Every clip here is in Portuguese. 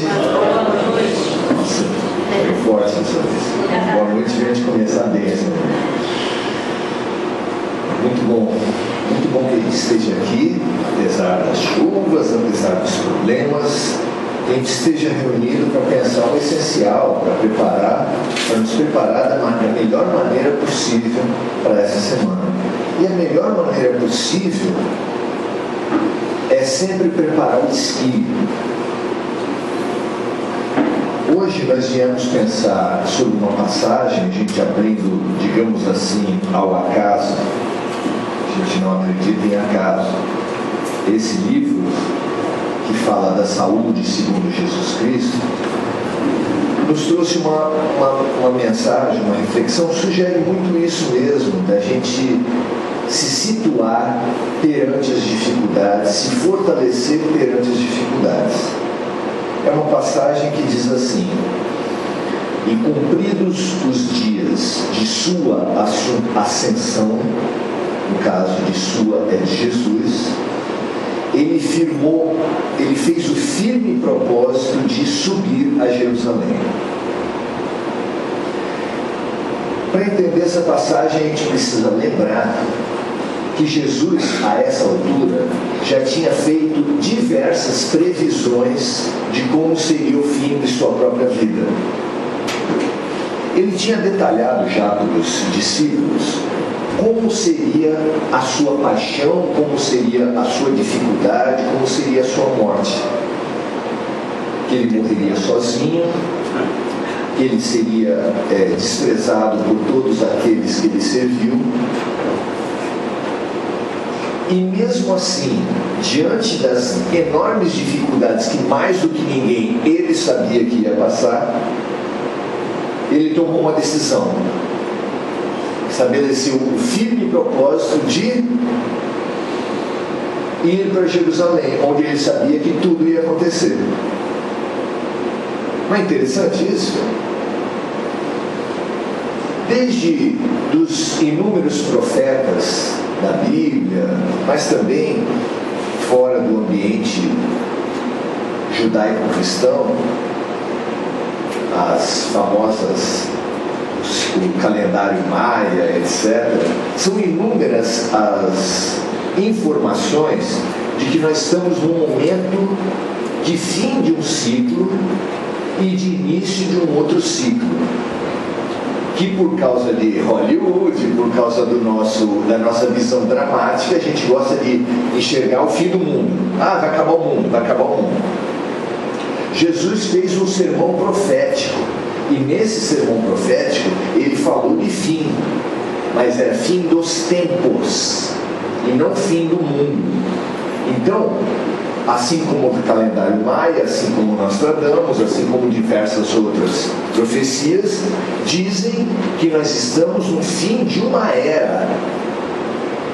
noite. Nossa, foi forte essa vez. Boa noite, a gente começar bem essa noite. Muito bom que a gente esteja aqui, apesar das chuvas, apesar dos problemas, que a gente esteja reunido para pensar o essencial, para nos preparar da melhor maneira possível para essa semana. E a melhor maneira possível é sempre preparar o espírito. Hoje nós viemos pensar sobre uma passagem, a gente abrindo, digamos assim, ao acaso. A gente não acredita em acaso. Esse livro, que fala da saúde segundo Jesus Cristo, nos trouxe uma mensagem, uma reflexão, sugere muito isso mesmo, da gente se situar perante as dificuldades, se fortalecer perante as dificuldades. É uma passagem que diz assim: e cumpridos os dias de sua ascensão, no caso de sua é de Jesus, ele fez o firme propósito de subir a Jerusalém. Para entender essa passagem, a gente precisa lembrar que Jesus, a essa altura, já tinha feito diversas previsões de como seria o fim de sua própria vida. Ele tinha detalhado já para os discípulos como seria a sua paixão, como seria a sua dificuldade, como seria a sua morte. Que ele morreria sozinho, que ele seria desprezado por todos aqueles que ele serviu. E mesmo assim, diante das enormes dificuldades que mais do que ninguém ele sabia que ia passar, ele tomou uma decisão. Estabeleceu o firme propósito de ir para Jerusalém, onde ele sabia que tudo ia acontecer. Não é interessante isso? Desde dos inúmeros profetas da Bíblia, mas também fora do ambiente judaico-cristão, as famosas, o calendário maia, etc. São inúmeras as informações de que nós estamos num momento de fim de um ciclo e de início de um outro ciclo, que por causa de Hollywood, por causa da nossa visão dramática, a gente gosta de enxergar o fim do mundo. Vai acabar o mundo, vai acabar o mundo. Jesus fez um sermão profético, e nesse sermão profético ele falou de fim, mas era fim dos tempos e não fim do mundo. Então, assim como o calendário maia, assim como Nostradamus, assim como diversas outras profecias, dizem que nós estamos no fim de uma era.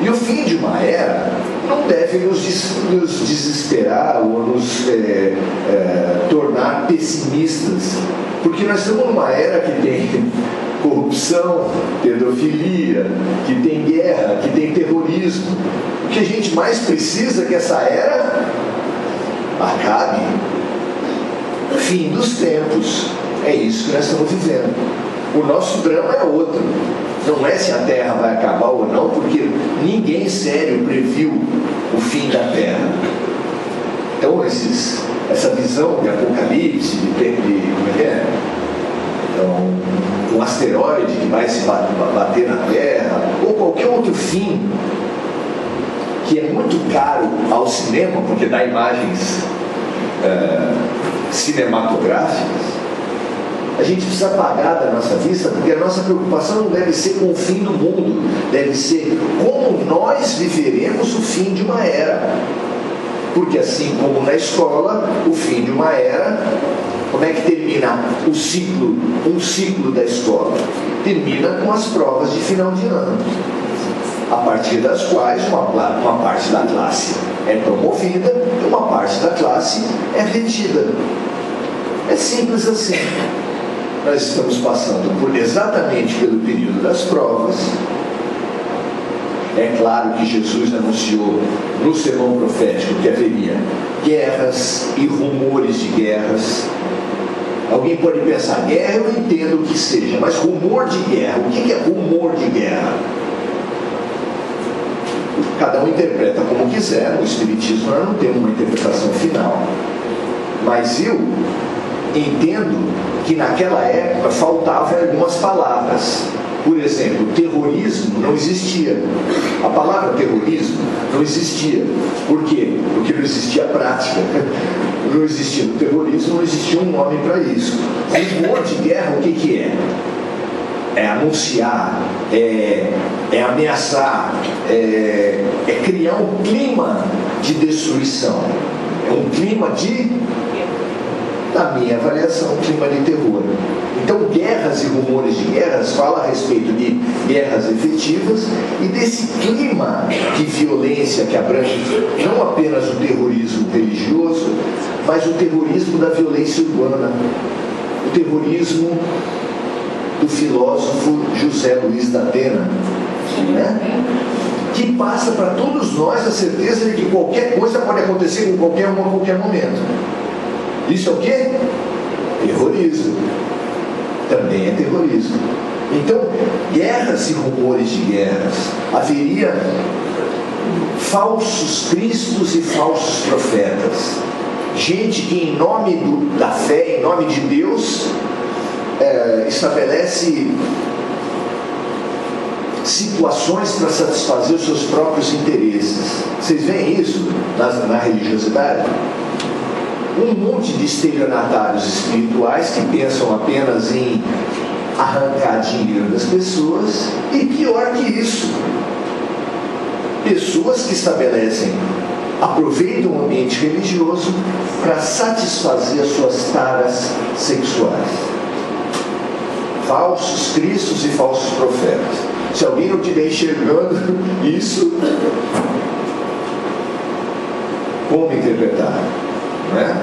E o fim de uma era não deve nos desesperar ou nos tornar pessimistas, porque nós estamos numa era que tem corrupção, pedofilia, que tem guerra, que tem terrorismo. O que a gente mais precisa é que essa era acabe. Fim dos tempos. É isso que nós estamos vivendo. O nosso drama é outro. Não é se a Terra vai acabar ou não, porque ninguém sério previu o fim da Terra. Então essa visão de apocalipse, como é que é? Então, um asteroide que vai se bater na Terra, ou qualquer outro fim que é muito caro ao cinema, porque dá imagens cinematográficas, a gente precisa apagar da nossa vista, porque a nossa preocupação não deve ser com o fim do mundo, deve ser como nós viveremos o fim de uma era. Porque assim como na escola, o fim de uma era, como é que termina um ciclo da escola? Termina com as provas de final de ano, a partir das quais uma parte da classe é promovida e uma parte da classe é retida. É simples assim. Nós estamos passando exatamente pelo período das provas. é claro que Jesus anunciou no sermão profético que haveria guerras e rumores de guerras. Alguém pode pensar, guerra eu entendo o que seja, mas rumor de guerra, o que é rumor de guerra? Cada um interpreta como quiser. No Espiritismo nós não temos uma interpretação final, mas eu entendo que naquela época faltavam algumas palavras. Por exemplo, terrorismo não existia. A palavra terrorismo não existia. Por quê? Porque não existia prática. Não existia o terrorismo, não existia um nome para isso. Rumor de guerra, o que é? É anunciar, é ameaçar, é criar um clima de destruição. É um clima de, na minha avaliação, um clima de terror. Então, guerras e rumores de guerras falam a respeito de guerras efetivas e desse clima de violência que abrange não apenas o terrorismo religioso, mas o terrorismo da violência urbana, o terrorismo do filósofo José Luiz da Atena, né? Que passa para todos nós a certeza de que qualquer coisa pode acontecer com qualquer um a qualquer momento. Isso é o quê? Terrorismo. Também é terrorismo. Então, guerras e rumores de guerras. Haveria falsos cristos e falsos profetas. Gente que em nome da fé, em nome de Deus, estabelece situações para satisfazer os seus próprios interesses. Vocês veem isso na religiosidade? Um monte de estelionatários espirituais que pensam apenas em arrancar dinheiro das pessoas, e pior que isso, pessoas que aproveitam o ambiente religioso para satisfazer as suas taras sexuais. Falsos cristos e falsos profetas. Se alguém não estiver enxergando isso, como interpretar? Não é?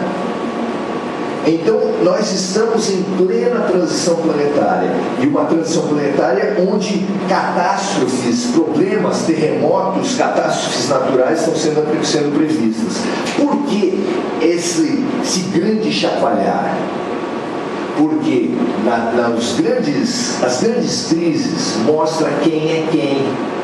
Então, nós estamos em plena transição planetária, e uma transição planetária onde catástrofes, problemas, terremotos, catástrofes naturais estão sendo previstas. Por que esse grande chacoalhar? Porque as grandes crises mostram quem é quem.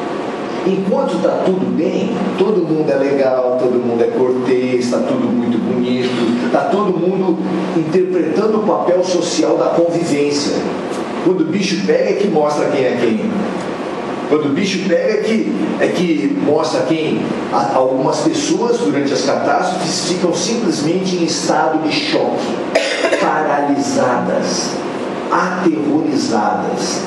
Enquanto está tudo bem, todo mundo é legal, todo mundo é cortês, está tudo muito bonito, está todo mundo interpretando o papel social da convivência. Quando o bicho pega é que mostra quem é quem. Quando o bicho pega é que mostra quem. Algumas pessoas durante as catástrofes ficam simplesmente em estado de choque, paralisadas, aterrorizadas.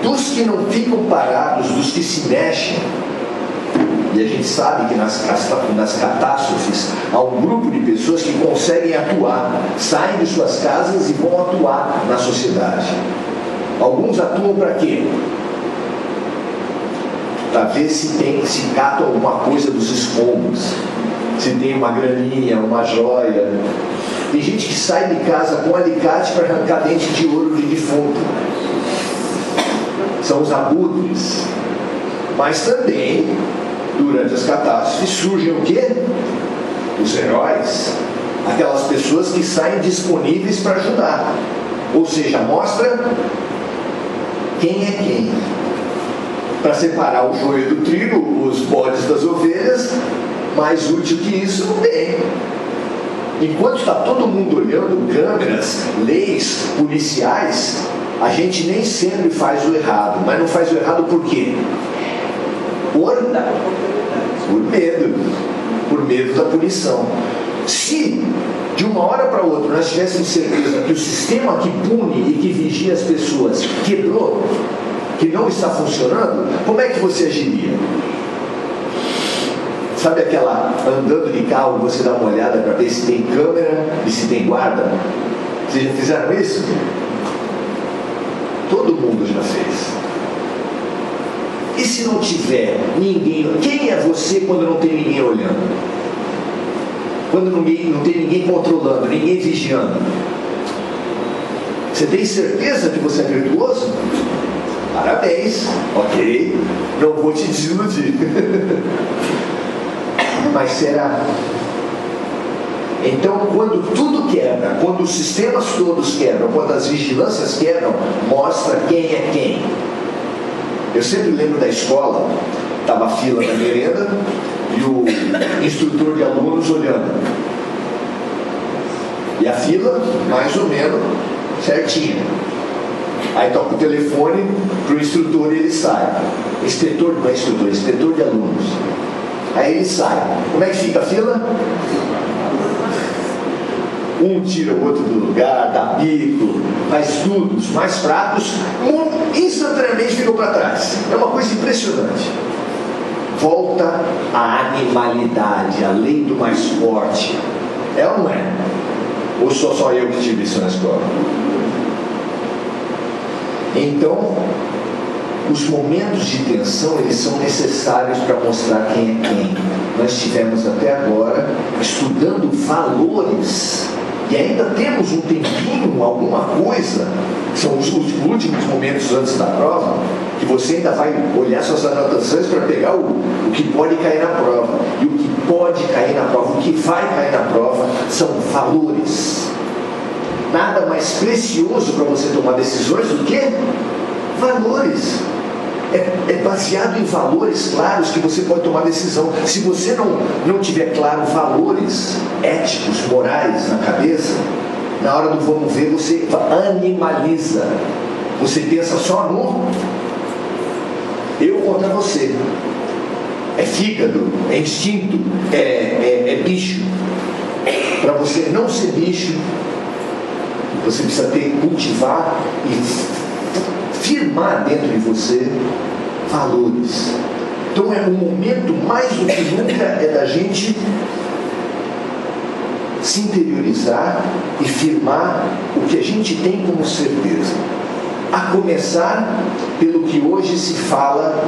Dos que não ficam parados, dos que se mexem, e a gente sabe que nas catástrofes há um grupo de pessoas que conseguem atuar, saem de suas casas e vão atuar na sociedade. Alguns atuam para quê? Para ver se catam alguma coisa dos escombros, se tem uma graninha, uma joia. Tem gente que sai de casa com alicate para arrancar dente de ouro de defunto. São os abutres. Mas também, durante as catástrofes, surgem o quê? Os heróis. Aquelas pessoas que saem disponíveis para ajudar. Ou seja, mostra quem é quem. Para separar o joio do trigo, os bodes das ovelhas, mais útil que isso não tem. Enquanto está todo mundo olhando câmeras, leis, policiais, a gente nem sempre faz o errado. Mas não faz o errado por quê? Por medo. Por medo da punição. Se de uma hora para outra nós tivéssemos certeza que o sistema que pune e que vigia as pessoas quebrou, que não está funcionando, como é que você agiria? Sabe aquela andando de carro, você dá uma olhada para ver se tem câmera e se tem guarda? Vocês já fizeram isso? Todo mundo já fez. E se não tiver ninguém? Quem é você quando não tem ninguém olhando? Quando não tem ninguém controlando, ninguém vigiando? Você tem certeza que você é virtuoso? Parabéns, ok, não vou te desiludir. Mas será? Então, quando tudo quebra, quando os sistemas todos quebram, quando as vigilâncias quebram, mostra quem é quem. Eu sempre lembro da escola, estava a fila da merenda e o instrutor de alunos olhando. E a fila, mais ou menos, certinha. Aí toca o telefone para o instrutor e ele sai. Inspetor, não é instrutor, inspetor de alunos. Aí ele sai. Como é que fica a fila? Um tira o outro do lugar, dá bico, faz tudo. Os mais fracos, instantaneamente ficam para trás. É uma coisa impressionante. Volta à animalidade, a lei do mais forte. É ou não é? Ou só eu que tive isso na escola? Então, os momentos de tensão, eles são necessários para mostrar quem é quem. Nós estivemos até agora estudando valores e ainda temos um tempinho, alguma coisa, são os últimos momentos antes da prova, que você ainda vai olhar suas anotações para pegar o que pode cair na prova. E o que pode cair na prova, o que vai cair na prova, são valores. Nada mais precioso para você tomar decisões do que valores. É baseado em valores claros que você pode tomar decisão. Se você não tiver claro valores éticos, morais na cabeça, na hora do vamos ver, você animaliza. Você pensa só no eu contra você. É fígado, é instinto, é bicho. Para você não ser bicho, você precisa cultivar e firmar dentro de você valores. Então é um momento, mais do que nunca, é da gente se interiorizar e firmar o que a gente tem como certeza. A começar pelo que hoje se fala,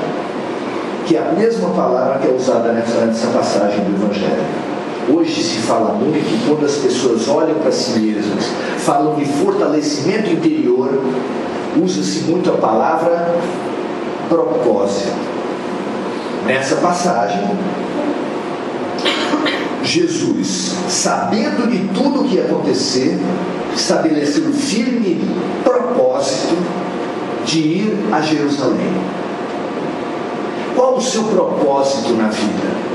que é a mesma palavra que é usada nessa passagem do Evangelho. Hoje se fala muito, quando as pessoas olham para si mesmas, falam de fortalecimento interior, usa-se muito a palavra propósito. Nessa passagem, Jesus, sabendo de tudo o que ia acontecer, estabeleceu um firme propósito de ir a Jerusalém. Qual o seu propósito na vida?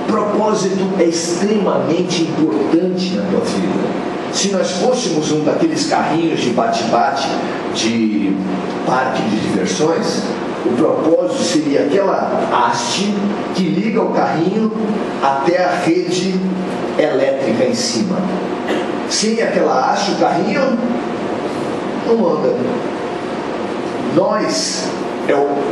Propósito é extremamente importante na tua vida. Se nós fôssemos um daqueles carrinhos de bate-bate de parque de diversões, o propósito seria aquela haste que liga o carrinho até a rede elétrica em cima. Sem aquela haste, o carrinho não anda. Nós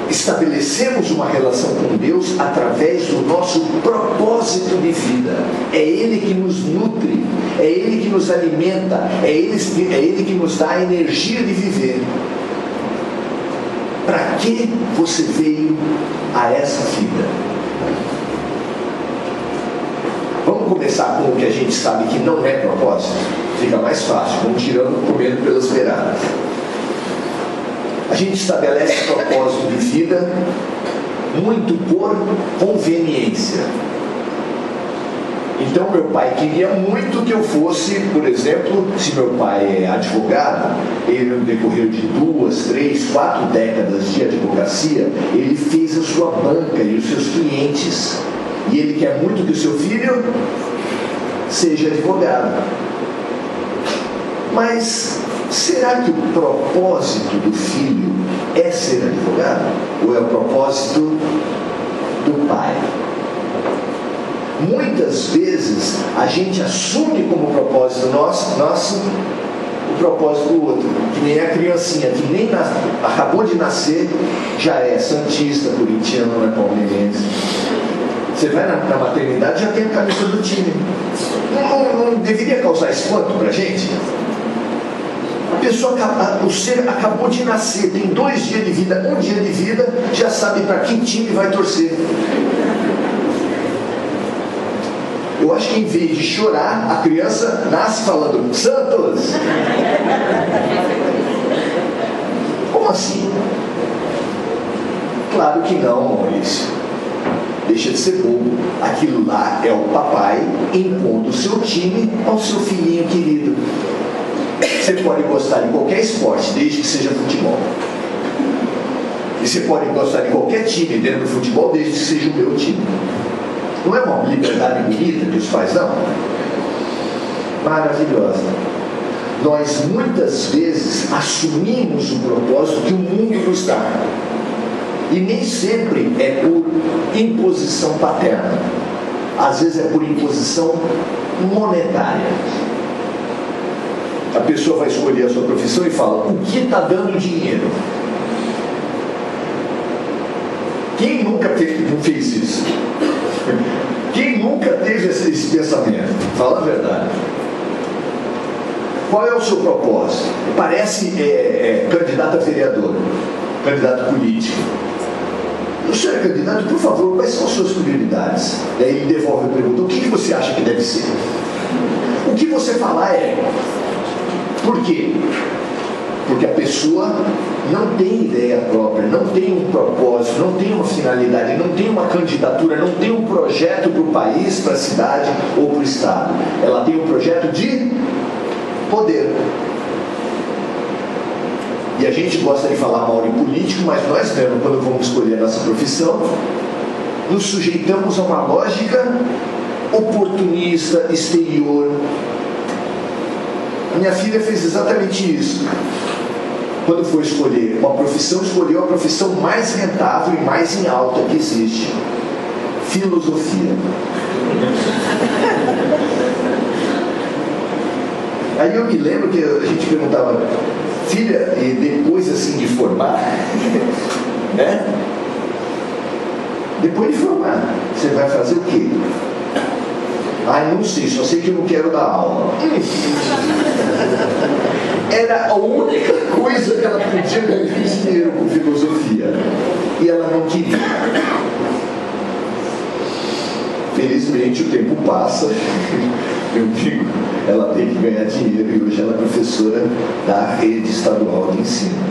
estabelecemos uma relação com Deus através do nosso propósito de vida. É Ele que nos nutre, é Ele que nos alimenta, é Ele que nos dá a energia de viver. Para que você veio a essa vida? Vamos começar com o que a gente sabe que não é propósito? Fica mais fácil, vamos tirando, comendo pelas beiradas. A gente estabelece propósito de vida muito por conveniência. Então meu pai queria muito que eu fosse, por exemplo, se meu pai é advogado, ele no decorrer de 2, 3, 4 décadas de advocacia, ele fez a sua banca e os seus clientes. E ele quer muito que o seu filho seja advogado. Mas será que o propósito do filho é ser advogado? Ou é o propósito do pai? Muitas vezes a gente assume como propósito nosso o propósito do outro, que nem a criancinha que nem acabou de nascer, já é santista, corintiano, não é palmeirense. Você vai na maternidade, já tem a camisa do time. Não deveria causar espanto pra gente? A pessoa, o ser acabou de nascer, tem 2 dias de vida, 1 dia de vida, já sabe para que time vai torcer. Eu acho que em vez de chorar, a criança nasce falando Santos. assim? Claro que não, Maurício. Deixa de ser bobo. Aquilo lá é o papai impondo o seu time ao seu filhinho querido. Você pode gostar de qualquer esporte, desde que seja futebol. E você pode gostar de qualquer time dentro do futebol, desde que seja o meu time. Não é uma liberdade bonita que os pais dão? Maravilhosa. Nós muitas vezes assumimos o propósito que o mundo nos dá. E nem sempre é por imposição paterna. Às vezes é por imposição monetária. A pessoa vai escolher a sua profissão e fala: o que está dando dinheiro? Quem nunca fez isso? Quem nunca teve esse pensamento? Fala a verdade. Qual é o seu propósito? Parece candidato a vereador, candidato político. O senhor é candidato, por favor, quais são as suas prioridades? E aí ele devolve a pergunta: o que você acha que deve ser? O que você falar é. Por quê? Porque a pessoa não tem ideia própria, não tem um propósito, não tem uma finalidade, não tem uma candidatura, não tem um projeto para o país, para a cidade ou para o estado. Ela tem um projeto de poder. E a gente gosta de falar mal em político, mas nós mesmo, quando vamos escolher a nossa profissão, nos sujeitamos a uma lógica oportunista, exterior. A minha filha fez exatamente isso. Quando foi escolher uma profissão, escolheu a profissão mais rentável e mais em alta que existe: filosofia. Aí eu me lembro que a gente perguntava: filha, e depois assim de formar, né? Depois de formar, você vai fazer o quê? Ah, não sei, só sei que eu não quero dar aula. Era a única coisa que ela podia ganhar dinheiro com filosofia. E ela não queria. Felizmente o tempo passa. Eu digo, ela tem que ganhar dinheiro e hoje ela é professora da rede estadual de ensino.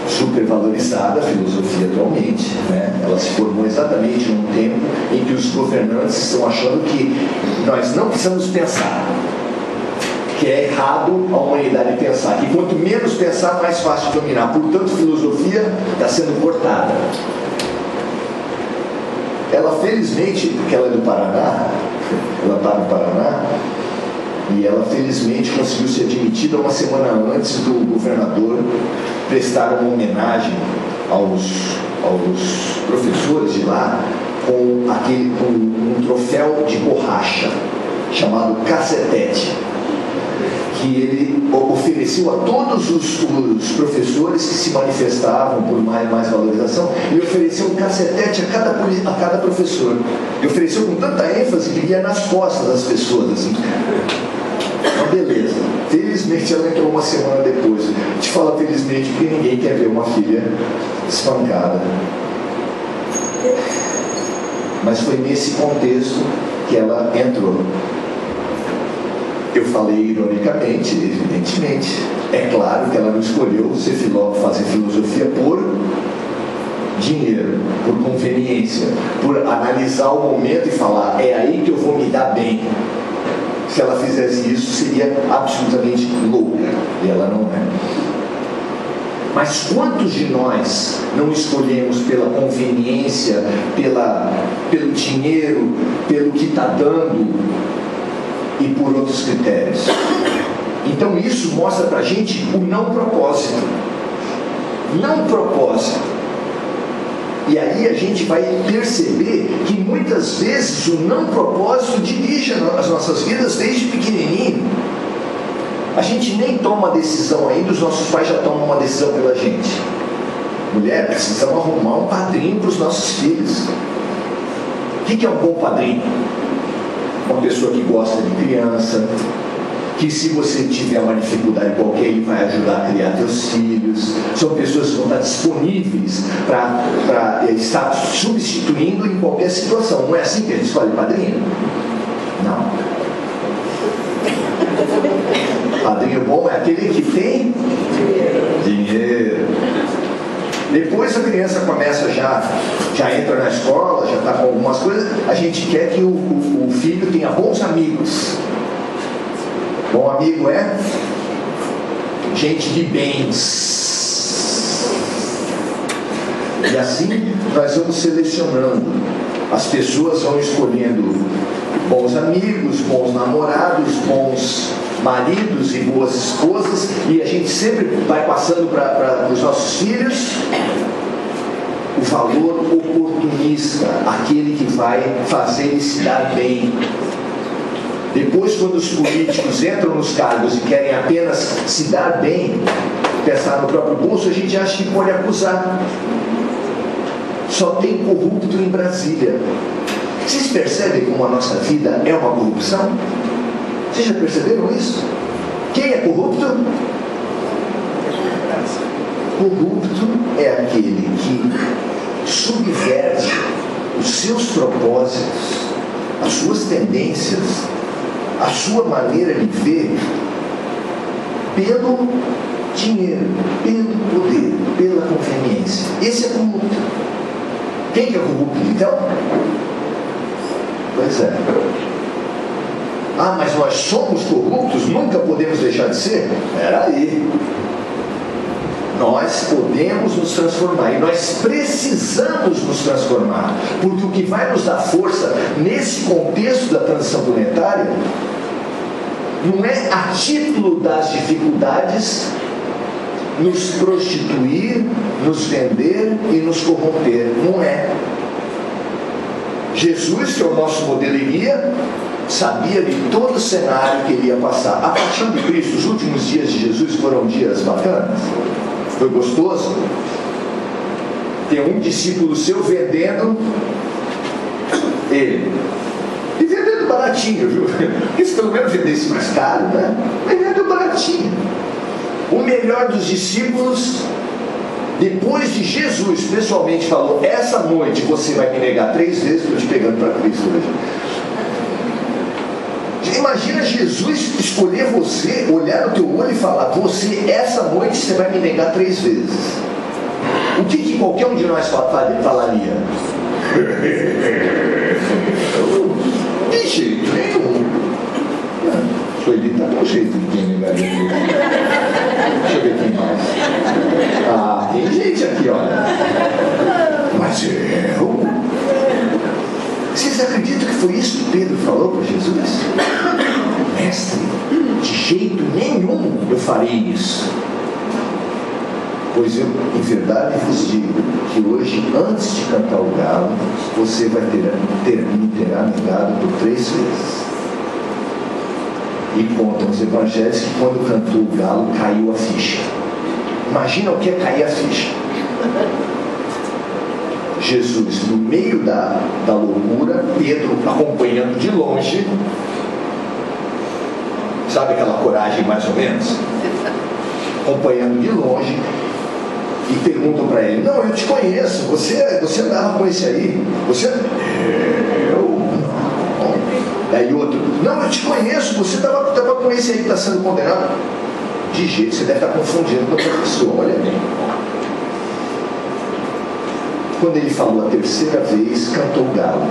Super valorizada a filosofia atualmente, né? Ela se formou exatamente num tempo em que os governantes estão achando que nós não precisamos pensar, que é errado a humanidade pensar, que quanto menos pensar, mais fácil dominar. Portanto, filosofia está sendo cortada. Ela, felizmente, porque ela é do Paraná, ela está no Paraná, e ela felizmente conseguiu ser admitida uma semana antes do governador prestar uma homenagem aos professores de lá com um troféu de borracha chamado cacetete, que ele ofereceu a todos os professores que se manifestavam por mais valorização. Ele ofereceu um cacetete a cada professor. E ofereceu com tanta ênfase que ia nas costas das pessoas, assim. Então, beleza. Felizmente ela entrou uma semana depois. Te falo felizmente porque ninguém quer ver uma filha espancada. Mas foi nesse contexto que ela entrou. Eu falei ironicamente, evidentemente. É claro que ela não escolheu fazer filosofia por dinheiro, por conveniência, por analisar o momento e falar: é aí que eu vou me dar bem. Se ela fizesse isso, seria absolutamente louca. E ela não é. Mas quantos de nós não escolhemos pela conveniência, pelo dinheiro, pelo que está dando e por outros critérios? Então isso mostra para a gente o não propósito. Não propósito. E aí a gente vai perceber que muitas vezes o não propósito dirige as nossas vidas desde pequenininho. A gente nem toma decisão ainda, os nossos pais já tomam uma decisão pela gente. Mulher, precisamos arrumar um padrinho para os nossos filhos. O que é um bom padrinho? Uma pessoa que gosta de criança, que se você tiver uma dificuldade qualquer, ele vai ajudar a criar teus filhos. São pessoas que vão estar disponíveis para estar substituindo em qualquer situação. Não é assim que a gente escolhe padrinho? Não. Padrinho bom é aquele que tem dinheiro. Depois a criança começa já entra na escola, já está com algumas coisas. A gente quer que o filho tenha bons amigos. Bom amigo é gente de bens. E assim nós vamos selecionando. As pessoas vão escolhendo bons amigos, bons namorados, bons maridos e boas esposas, e a gente sempre vai passando para os nossos filhos o valor oportunista, aquele que vai fazer ele se dar bem. Depois, quando os políticos entram nos cargos e querem apenas se dar bem, pensar no próprio bolso, a gente acha que pode acusar. Só tem corrupto em Brasília. Vocês percebem como a nossa vida é uma corrupção? Vocês já perceberam isso? Quem é corrupto? Corrupto é aquele que subverte os seus propósitos, as suas tendências, a sua maneira de ver pelo dinheiro, pelo poder, pela conveniência. Esse é corrupto. Quem que é corrupto então? Pois é. Ah, mas nós somos corruptos, nunca podemos deixar de ser? Espera aí. Nós podemos nos transformar e nós precisamos nos transformar, porque o que vai nos dar força nesse contexto da transição planetária não é a título das dificuldades nos prostituir, nos vender e nos corromper. Não é. Jesus, que é o nosso modelo e guia, sabia de todo o cenário que ele ia passar. A paixão de Cristo, os últimos dias de Jesus foram dias bacanas? Foi gostoso? Tem um discípulo seu vendendo ele. E vendendo baratinho, viu? Porque se pelo menos vendesse mais caro, né? Mas vendendo baratinho. O melhor dos discípulos, depois de Jesus pessoalmente falou: essa noite você vai me negar 3 vezes, estou te pegando para Cristo hoje. Imagina Jesus escolher você, olhar no teu olho e falar: você, essa noite você vai me negar 3 vezes. O que qualquer um de nós falaria? De jeito nenhum. Ele está com jeito de quem negaria. Deixa eu ver quem mais. Ah, tem gente aqui, olha. Mas eu... Vocês acreditam que foi isso que Pedro falou para Jesus? Mestre, de jeito nenhum eu farei isso. Pois eu, em verdade, vos digo que hoje, antes de cantar o galo, você vai me terá negado por 3 vezes. E contam os evangelhos que quando cantou o galo, caiu a ficha. Imagina o que é cair a ficha. Jesus, no meio da loucura, Pedro acompanhando de longe. Sabe aquela coragem mais ou menos? Acompanhando de longe. E perguntam para ele: não, eu te conheço, você andava com esse aí. Você... Eu não. Aí outro: não, eu te conheço, você estava com esse aí que está sendo condenado. De jeito, você deve estar confundindo com outra pessoa, olha bem. Quando ele falou a 3ª vez, cantou o galo.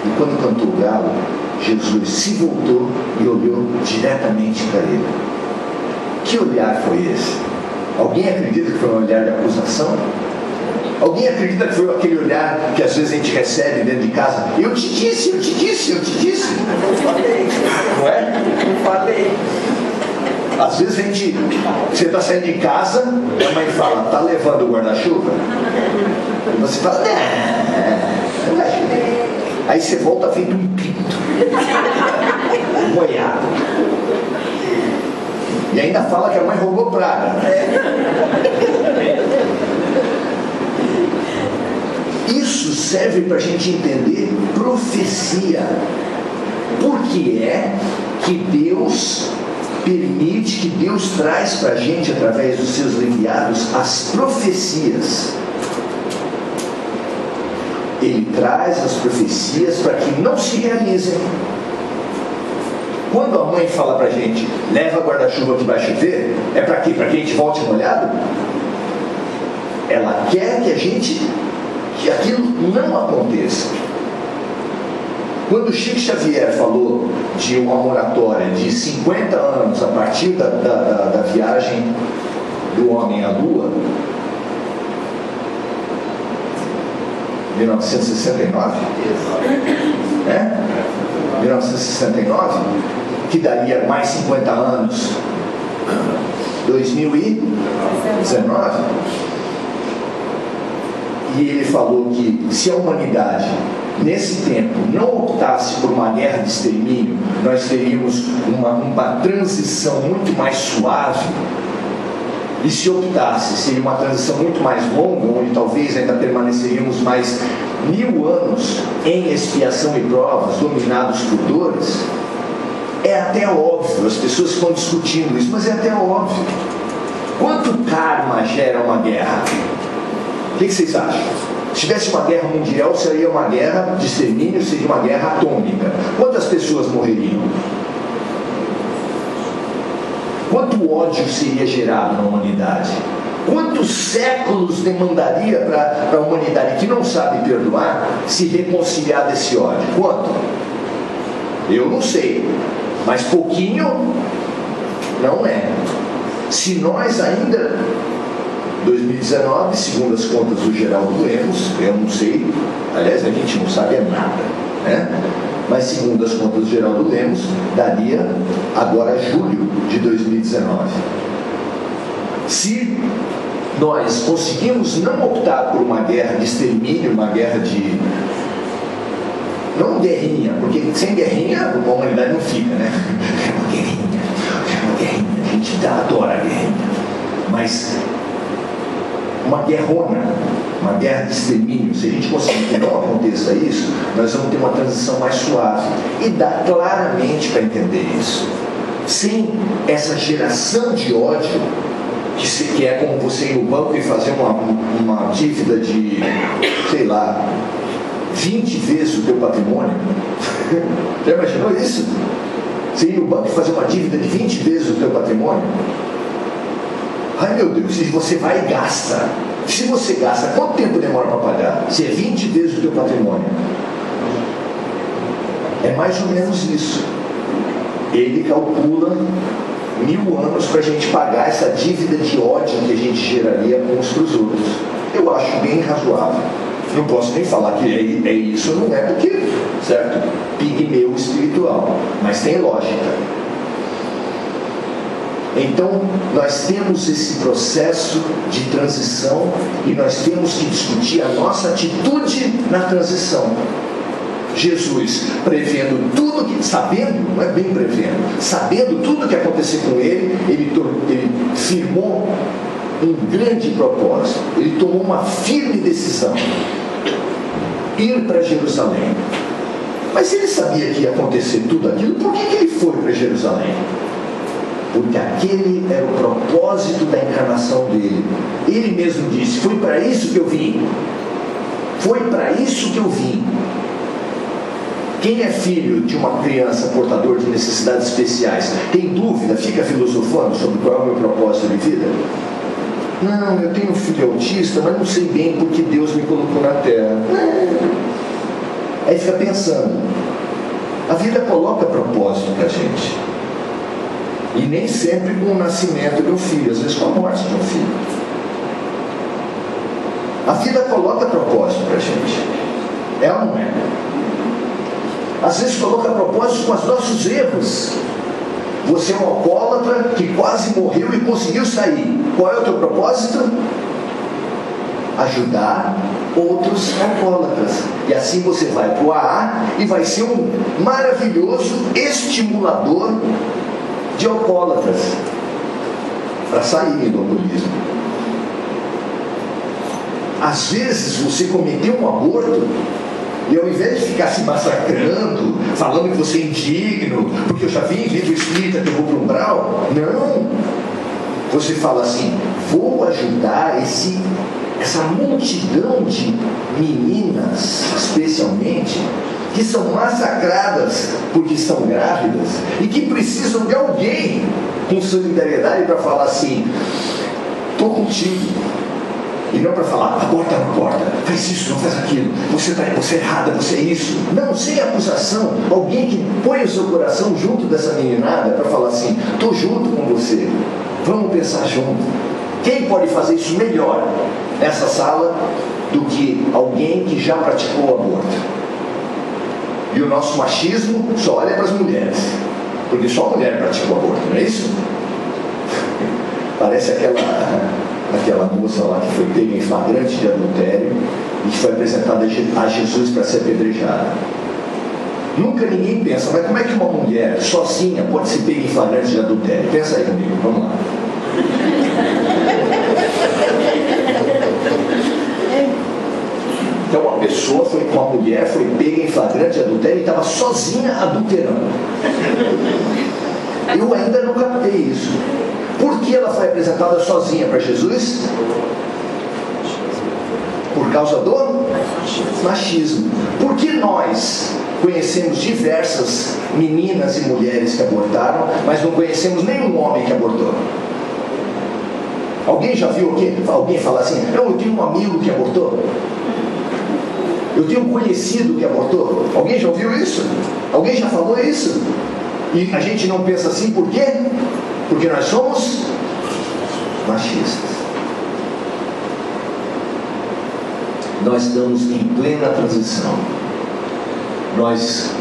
E quando cantou o galo, Jesus se voltou e olhou diretamente para ele. Que olhar foi esse? Alguém acredita que foi um olhar de acusação? Alguém acredita que foi aquele olhar que às vezes a gente recebe dentro de casa? Eu te disse, eu te disse, eu te disse. Eu falei. Não é? Eu falei. Às vezes você está saindo de casa, a mãe fala: tá levando o guarda-chuva? E você fala: não. Aí você volta feito um pinto, um boiado. E ainda fala que a mãe roubou praga. Isso serve para a gente entender profecia. Por que é que Deus permite, que Deus traz para a gente, através dos seus enviados, as profecias? Ele traz as profecias para que não se realizem. Quando a mãe fala para a gente: leva guarda-chuva que vai chover, é para quê? Para que a gente volte molhado? Ela quer que aquilo não aconteça. Quando Chico Xavier falou de uma moratória de 50 anos a partir da viagem do homem à Lua, 1969, 1969, que daria mais 50 anos, 2019, e ele falou que se a humanidade nesse tempo não optasse por uma guerra de extermínio, nós teríamos uma transição muito mais suave. E se optasse, seria uma transição muito mais longa, onde talvez ainda permaneceríamos mais 1000 anos em expiação e provas, dominados por dores. É até óbvio, as pessoas estão discutindo isso, mas é até óbvio. Quanto karma gera uma guerra? O que vocês acham? Se tivesse uma guerra mundial, seria uma guerra de extermínio, seria uma guerra atômica. Quantas pessoas morreriam? Quanto ódio seria gerado na humanidade? Quantos séculos demandaria para a humanidade que não sabe perdoar se reconciliar desse ódio? Quanto? Eu não sei, mas pouquinho não é. Se nós ainda, 2019, segundo as contas do Geraldo Lemos, eu não sei, aliás a gente não sabe nada, né? Mas segundo as contas do Geraldo Lemos, daria agora julho de 2019. Se nós conseguimos não optar por uma guerra de extermínio, uma guerra de... não guerrinha, porque sem guerrinha a humanidade não fica, né? É uma guerrinha, a gente adora a guerrinha. Mas uma guerrona, uma guerra de extermínio, se a gente conseguir que não aconteça isso, nós vamos ter uma transição mais suave. E dá claramente para entender isso. Sem essa geração de ódio, que é como você ir no banco e fazer uma dívida de, sei lá, 20 vezes o teu patrimônio. Já imaginou isso? Você ir no banco e fazer uma dívida de 20 vezes o teu patrimônio? Ai meu Deus, se você vai e gasta. Se você gasta, quanto tempo demora para pagar? Se é 20 vezes o teu patrimônio. É mais ou menos isso. Ele calcula 1000 anos para a gente pagar essa dívida de ódio que a gente geraria uns para os outros. Eu acho bem razoável. Não posso nem falar que é isso, não é, porque, certo? Pigmeu espiritual. Mas tem lógica. Então, nós temos esse processo de transição e nós temos que discutir a nossa atitude na transição. Jesus, prevendo tudo que, sabendo, não é bem prevendo, sabendo tudo que ia acontecer com ele, ele firmou um grande propósito, ele tomou uma firme decisão, ir para Jerusalém. Mas se ele sabia que ia acontecer tudo aquilo, por que ele foi para Jerusalém? Porque aquele era o propósito da encarnação dele. Ele mesmo disse, foi para isso que eu vim. Foi para isso que eu vim. Quem é filho de uma criança portador de necessidades especiais, tem dúvida, fica filosofando sobre qual é o meu propósito de vida? Não, eu tenho um filho autista, mas não sei bem porque Deus me colocou na Terra. Aí fica pensando. A vida coloca propósito para a gente. E nem sempre com o nascimento de um filho, às vezes com a morte de um filho. A vida coloca propósito para a gente. É ou não é? Às vezes coloca propósito com os nossos erros. Você é um alcoólatra que quase morreu e conseguiu sair. Qual é o teu propósito? Ajudar outros alcoólatras. E assim você vai para o AA e vai ser um maravilhoso estimulador de alcoólatras para saírem do alcoolismo. Às vezes você cometeu um aborto e ao invés de ficar se massacrando, falando que você é indigno, porque eu já vi em livro espírita que eu vou para um umbral, não. Você fala assim, vou ajudar essa multidão de meninas, especialmente, que são massacradas porque estão grávidas e que precisam de alguém com solidariedade para falar assim, estou contigo. E não para falar, aborta, não aborta, faz isso, não faz aquilo, você é errada, você é isso. Não, sem acusação. Alguém que põe o seu coração junto dessa meninada para falar assim, estou junto com você, vamos pensar junto. Quem pode fazer isso melhor nessa sala do que alguém que já praticou o aborto? E o nosso machismo só olha para as mulheres, porque só a mulher praticou o aborto, não é isso? Parece aquela moça lá que foi pega em flagrante de adultério e que foi apresentada a Jesus para ser apedrejada. Nunca ninguém pensa, mas como é que uma mulher sozinha pode ser pega em flagrante de adultério? Pensa aí comigo, vamos lá. Então uma mulher foi pega em flagrante de adultério e estava sozinha adulterando. Eu ainda não captei isso. Por que ela foi apresentada sozinha para Jesus? Por causa do machismo. Por que nós conhecemos diversas meninas e mulheres que abortaram, mas não conhecemos nenhum homem que abortou? Alguém já viu alguém falar assim, não, eu tenho um amigo que abortou? Eu tenho um conhecido que abortou? Alguém já ouviu isso? Alguém já falou isso? E a gente não pensa assim, por quê? Porque nós somos machistas. Nós estamos em plena transição. Nós,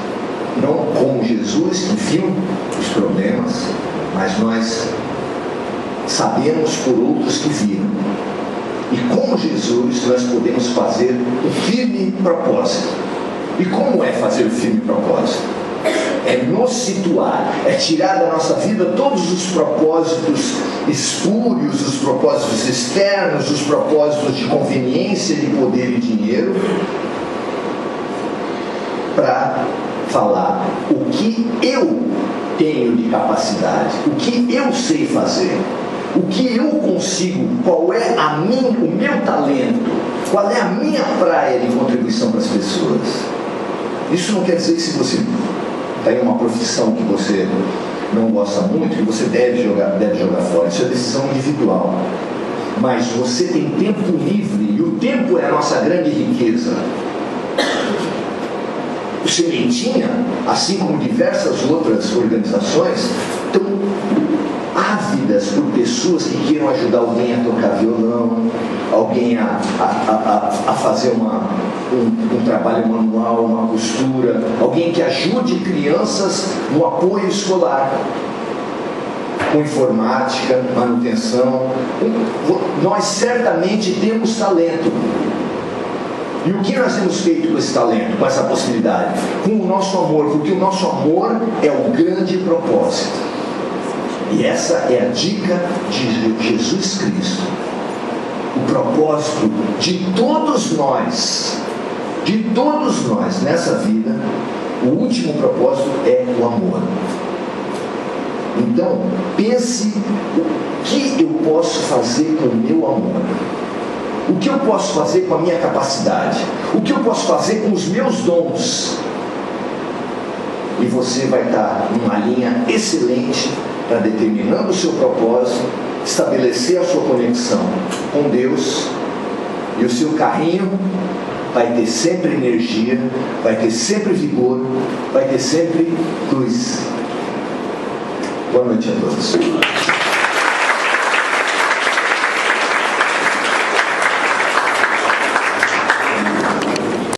não como Jesus, que viu os problemas, mas nós sabemos por outros que viram. E como Jesus, nós podemos fazer um firme propósito. E como é fazer o firme propósito? É nos situar, é tirar da nossa vida todos os propósitos espúrios, os propósitos externos, os propósitos de conveniência, de poder e dinheiro, para falar o que eu tenho de capacidade, o que eu sei fazer, o que eu consigo, qual é o meu talento, qual é a minha praia de contribuição para as pessoas. Isso não quer dizer que se você tem uma profissão que você não gosta muito, que você deve jogar fora. Isso é decisão individual. Mas você tem tempo livre, e o tempo é a nossa grande riqueza. O Sementinha, assim como diversas outras organizações, estão ávidas por pessoas que queiram ajudar alguém a tocar violão, alguém a fazer um trabalho manual, uma costura, alguém que ajude crianças no apoio escolar, com informática, manutenção. Nós certamente temos talento. E o que nós temos feito com esse talento, com essa possibilidade? Com o nosso amor, porque o nosso amor é o grande propósito. E essa é a dica de Jesus Cristo. O propósito de todos nós nessa vida, o último propósito é o amor. Então, pense o que eu posso fazer com o meu amor. O que eu posso fazer com a minha capacidade? O que eu posso fazer com os meus dons? E você vai estar numa linha excelente para determinando o seu propósito, estabelecer a sua conexão com Deus, e o seu carrinho vai ter sempre energia, vai ter sempre vigor, vai ter sempre luz. Boa noite a todos.